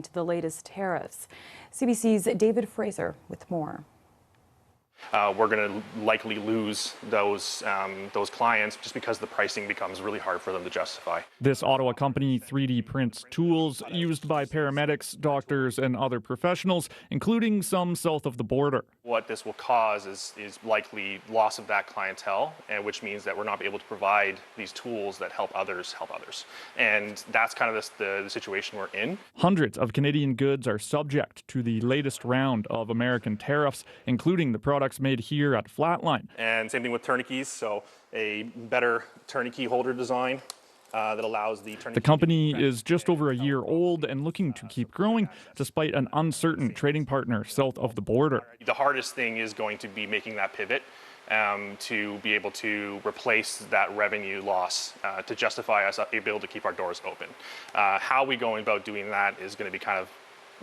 to the latest tariffs. CBC's David Fraser with more. We're going to likely lose those clients just because the pricing becomes really hard for them to justify. This Ottawa company 3D prints tools used by paramedics, doctors, and other professionals, including some south of the border. What this will cause is likely loss of that clientele, and which means that we're not able to provide these tools that help others. And that's kind of the situation we're in. Hundreds of Canadian goods are subject to the latest round of American tariffs, including the products made here at Flatline. And same thing with tourniquets, so a better tourniquet holder design that allows the tourniquet. The company is just over a year old and looking to keep growing despite an uncertain trading partner south of the border. The hardest thing is going to be making that pivot to be able to replace that revenue loss to justify us being able to keep our doors open. How we go about doing that is going to be kind of